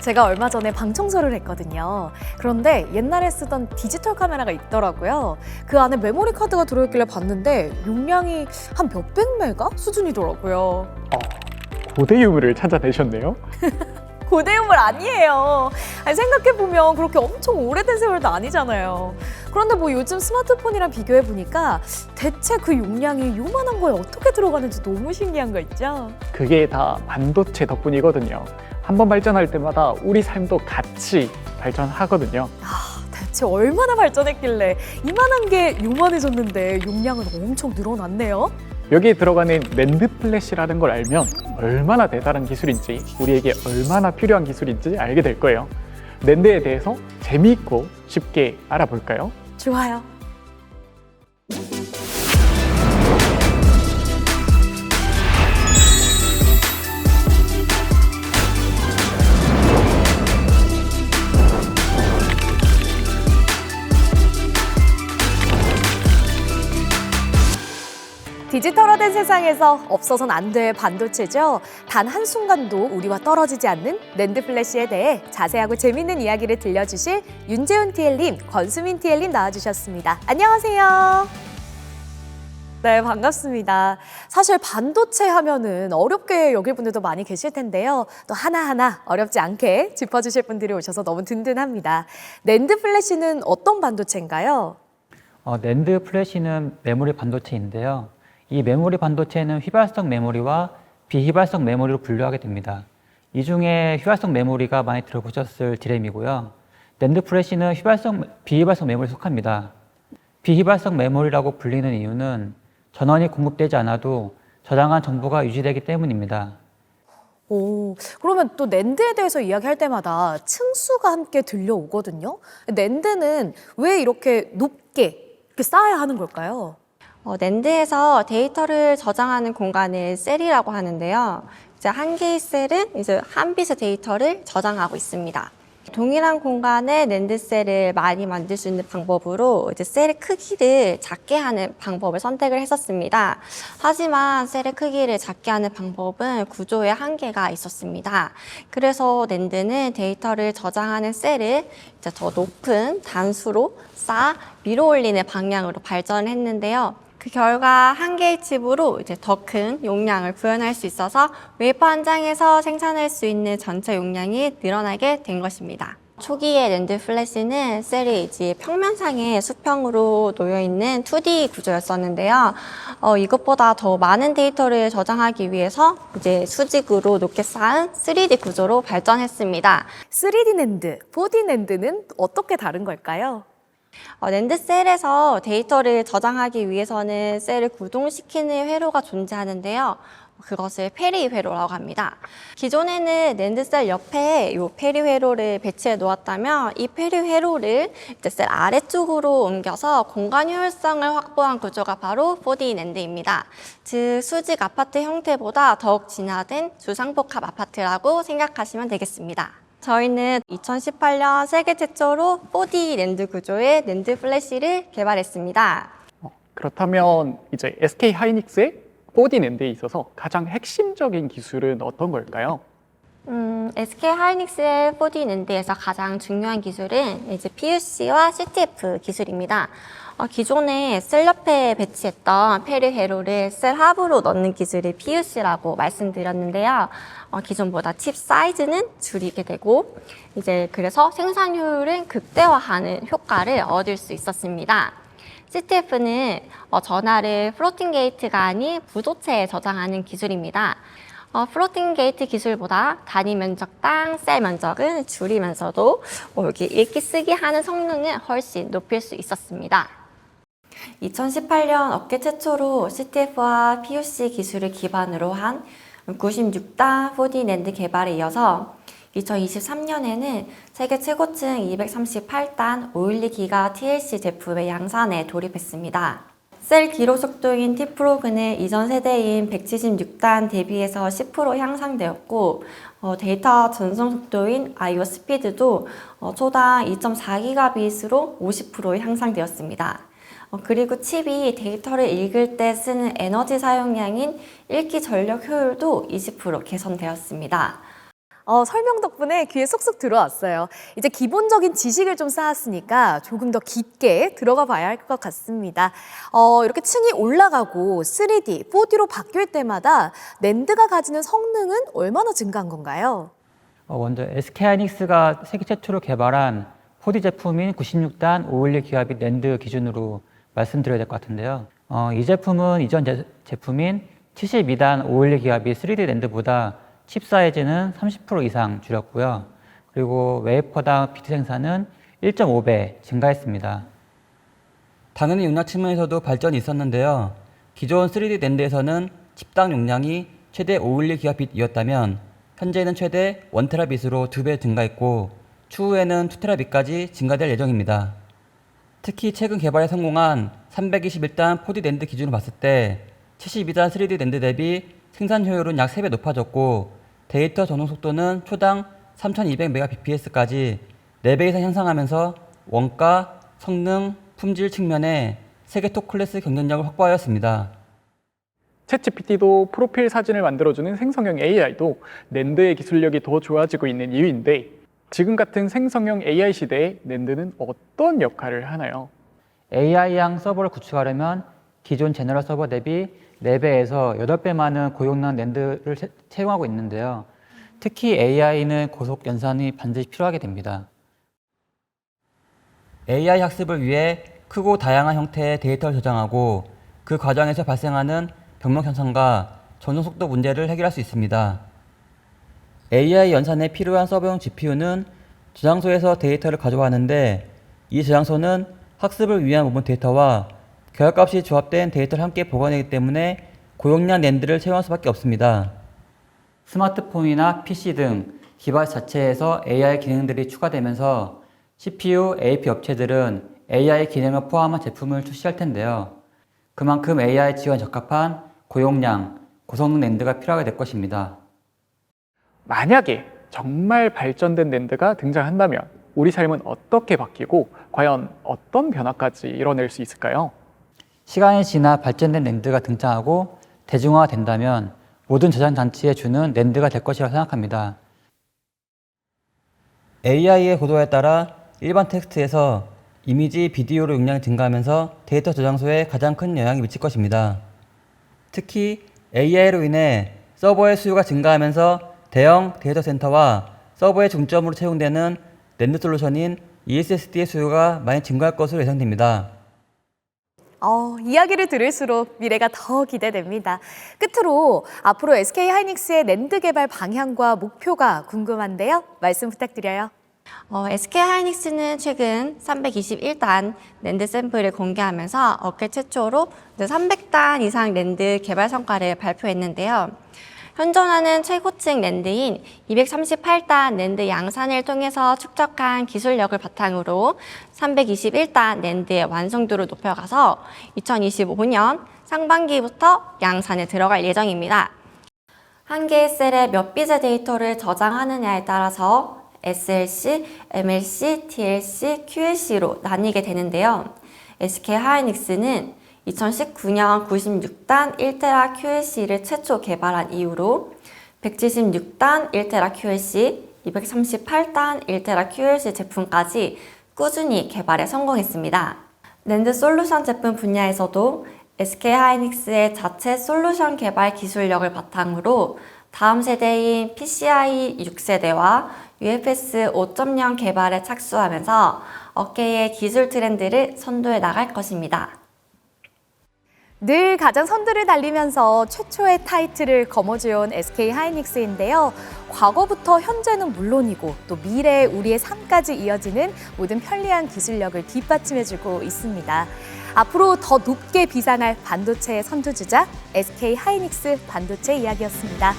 제가 얼마 전에 방 청소를 했거든요. 그런데 옛날에 쓰던 디지털 카메라가 있더라고요. 그 안에 메모리 카드가 들어있길래 봤는데 용량이 한 몇백 메가 수준이더라고요. 고대 유물을 찾아내셨네요. 고대 유물 아니에요. 아니, 생각해보면 그렇게 엄청 오래된 세월도 아니잖아요. 그런데 뭐 요즘 스마트폰이랑 비교해보니까 대체 그 용량이 요만한 거에 어떻게 들어가는지 너무 신기한 거 있죠? 그게 다 반도체 덕분이거든요. 한번 발전할 때마다 우리 삶도 같이 발전하거든요. 대체 얼마나 발전했길래 이만한 게 요만해졌는데 용량은 엄청 늘어났네요. 여기에 들어가는 낸드 플래시라는 걸 알면 얼마나 대단한 기술인지, 우리에게 얼마나 필요한 기술인지 알게 될 거예요. 낸드에 대해서 재미있고 쉽게 알아볼까요? 좋아요. 디지털화된 세상에서 없어서는 안 될 반도체죠. 단 한순간도 우리와 떨어지지 않는 낸드 플래시에 대해 자세하고 재밌는 이야기를 들려주실 윤재훈 TL님, 권수민 TL님 나와주셨습니다. 안녕하세요. 네, 반갑습니다. 사실 반도체 하면은 어렵게 여길 분들도 많이 계실 텐데요. 또 하나하나 어렵지 않게 짚어주실 분들이 오셔서 너무 든든합니다. 낸드 플래시는 어떤 반도체인가요? 낸드 플래시는 메모리 반도체인데요. 이 메모리 반도체는 휘발성 메모리와 비휘발성 메모리로 분류하게 됩니다. 이 중에 휘발성 메모리가 많이 들어보셨을 디램이고요. 낸드 플래시는 비휘발성 메모리에 속합니다. 비휘발성 메모리라고 불리는 이유는 전원이 공급되지 않아도 저장한 정보가 유지되기 때문입니다. 오, 그러면 또 낸드에 대해서 이야기할 때마다 층수가 함께 들려오거든요. 낸드는 왜 이렇게 높게 이렇게 쌓아야 하는 걸까요? 낸드에서 데이터를 저장하는 공간을 셀이라고 하는데요. 이제 한 개의 셀은 이제 한 빛의 데이터를 저장하고 있습니다. 동일한 공간에 낸드 셀을 많이 만들 수 있는 방법으로 이제 셀의 크기를 작게 하는 방법을 선택을 했었습니다. 하지만 셀의 크기를 작게 하는 방법은 구조에 한계가 있었습니다. 그래서 낸드는 데이터를 저장하는 셀을 이제 더 높은 단수로 쌓아 밀어 올리는 방향으로 발전을 했는데요. 그 결과 한 개의 칩으로 이제 더 큰 용량을 구현할 수 있어서 웨이퍼 한 장에서 생산할 수 있는 전체 용량이 늘어나게 된 것입니다. 초기에 낸드 플래시는 셀이 이제 평면상의 수평으로 놓여 있는 2D 구조였었는데요. 이것보다 더 많은 데이터를 저장하기 위해서 이제 수직으로 높게 쌓은 3D 구조로 발전했습니다. 3D 낸드, 4D 낸드는 어떻게 다른 걸까요? 낸드 셀에서 데이터를 저장하기 위해서는 셀을 구동시키는 회로가 존재하는데요. 그것을 페리 회로라고 합니다. 기존에는 낸드 셀 옆에 이 페리 회로를 배치해 놓았다면 이 페리 회로를 이제 셀 아래쪽으로 옮겨서 공간 효율성을 확보한 구조가 바로 4D 낸드입니다. 즉 수직 아파트 형태보다 더욱 진화된 주상복합 아파트라고 생각하시면 되겠습니다. 저희는 2018년 세계 최초로 4D 낸드 구조의 낸드 플래시를 개발했습니다. 그렇다면 이제 SK 하이닉스의 4D 낸드에 있어서 가장 핵심적인 기술은 어떤 걸까요? SK 하이닉스의 4D 낸드에서 가장 중요한 기술은 이제 PUC와 CTF 기술입니다. 기존에 셀 옆에 배치했던 페리 회로를 셀 하부로 넣는 기술이 PUC라고 말씀드렸는데요. 기존보다 칩 사이즈는 줄이게 되고 이제 그래서 생산 효율은 극대화하는 효과를 얻을 수 있었습니다. CTF는 전하를 플로팅 게이트가 아닌 부도체에 저장하는 기술입니다. 플로팅 게이트 기술보다 단위 면적당 셀 면적은 줄이면서도 여기 읽기 쓰기 하는 성능은 훨씬 높일 수 있었습니다. 2018년 업계 최초로 CTF와 PUC 기술을 기반으로 한 96단 4D 낸드 개발에 이어서 2023년에는 세계 최고층 238단 512기가 TLC 제품의 양산에 돌입했습니다. 셀 기록 속도인 T프로그는 이전 세대인 176단 대비해서 10% 향상되었고 데이터 전송 속도인 I/O 스피드도 초당 2.4기가빗으로 50% 향상되었습니다. 그리고 칩이 데이터를 읽을 때 쓰는 에너지 사용량인 읽기 전력 효율도 20% 개선되었습니다. 설명 덕분에 귀에 쏙쏙 들어왔어요. 이제 기본적인 지식을 좀 쌓았으니까 조금 더 깊게 들어가 봐야 할 것 같습니다. 이렇게 층이 올라가고 3D, 4D로 바뀔 때마다 낸드가 가지는 성능은 얼마나 증가한 건가요? 먼저 SK하이닉스가 세계 최초로 개발한 4D 제품인 96단 511 기가빗 낸드 기준으로 말씀드려야 될 것 같은데요. 이 제품은 이전 제품인 72단 511 기가빗 3D 낸드보다 칩 사이즈는 30% 이상 줄였고요. 그리고 웨이퍼당 비트 생산은 1.5배 증가했습니다. 당연히 용량 측면에서도 발전이 있었는데요. 기존 3D 낸드에서는 칩당 용량이 최대 511 기가빗이었다면 현재는 최대 1테라빗으로 2배 증가했고 추후에는 2테라빗까지 증가될 예정입니다. 특히 최근 개발에 성공한 321단 4D 낸드 기준으로 봤을 때 72단 3D 낸드 대비 생산 효율은 약 3배 높아졌고 데이터 전송 속도는 초당 3200Mbps까지 4배 이상 향상하면서 원가, 성능, 품질 측면에 세계 톱 클래스 경쟁력을 확보하였습니다. 챗GPT도 프로필 사진을 만들어주는 생성형 AI도 낸드의 기술력이 더 좋아지고 있는 이유인데 지금 같은 생성형 AI 시대에 낸드는 어떤 역할을 하나요? AI형 서버를 구축하려면 기존 제너럴 서버 대비 4배에서 8배 많은 고용량 낸드를 채용하고 있는데요. 특히 AI는 고속 연산이 반드시 필요하게 됩니다. AI 학습을 위해 크고 다양한 형태의 데이터를 저장하고 그 과정에서 발생하는 병목 현상과 전송 속도 문제를 해결할 수 있습니다. AI 연산에 필요한 서버용 GPU는 저장소에서 데이터를 가져가는데 이 저장소는 학습을 위한 부분 데이터와 결합값이 조합된 데이터를 함께 보관하기 때문에 고용량 낸드를 채용할 수밖에 없습니다. 스마트폰이나 PC 등 디바이스 자체에서 AI 기능들이 추가되면서 CPU, AP 업체들은 AI 기능을 포함한 제품을 출시할 텐데요. 그만큼 AI 지원 적합한 고용량, 고성능 낸드가 필요하게 될 것입니다. 만약에 정말 발전된 낸드가 등장한다면 우리 삶은 어떻게 바뀌고 과연 어떤 변화까지 이뤄낼 수 있을까요? 시간이 지나 발전된 낸드가 등장하고 대중화가 된다면 모든 저장 장치에 주는 낸드가 될 것이라고 생각합니다. AI의 고도에 따라 일반 텍스트에서 이미지, 비디오로 용량이 증가하면서 데이터 저장소에 가장 큰 영향이 미칠 것입니다. 특히 AI로 인해 서버의 수요가 증가하면서 대형 데이터 센터와 서버의 중점으로 채용되는 낸드 솔루션인 ESSD의 수요가 많이 증가할 것으로 예상됩니다. 이야기를 들을수록 미래가 더 기대됩니다. 끝으로 앞으로 SK하이닉스의 낸드 개발 방향과 목표가 궁금한데요. 말씀 부탁드려요. SK하이닉스는 최근 321단 낸드 샘플을 공개하면서 업계 최초로 300단 이상 낸드 개발 성과를 발표했는데요. 현존하는 최고층 낸드인 238단 낸드 양산을 통해서 축적한 기술력을 바탕으로 321단 낸드의 완성도를 높여가서 2025년 상반기부터 양산에 들어갈 예정입니다. 한 개의 셀에 몇 비트의 데이터를 저장하느냐에 따라서 SLC, MLC, TLC, QLC로 나뉘게 되는데요. SK하이닉스는 2019년 96단 1테라 QLC를 최초 개발한 이후로 176단 1테라 QLC, 238단 1테라 QLC 제품까지 꾸준히 개발에 성공했습니다. 낸드 솔루션 제품 분야에서도 SK하이닉스의 자체 솔루션 개발 기술력을 바탕으로 다음 세대인 PCIe 6세대와 UFS 5.0 개발에 착수하면서 업계의 기술 트렌드를 선도해 나갈 것입니다. 늘 가장 선두를 달리면서 최초의 타이틀을 거머쥐어온 SK하이닉스인데요. 과거부터 현재는 물론이고 또 미래의 우리의 삶까지 이어지는 모든 편리한 기술력을 뒷받침해주고 있습니다. 앞으로 더 높게 비상할 반도체의 선두주자 SK하이닉스 반도체 이야기였습니다.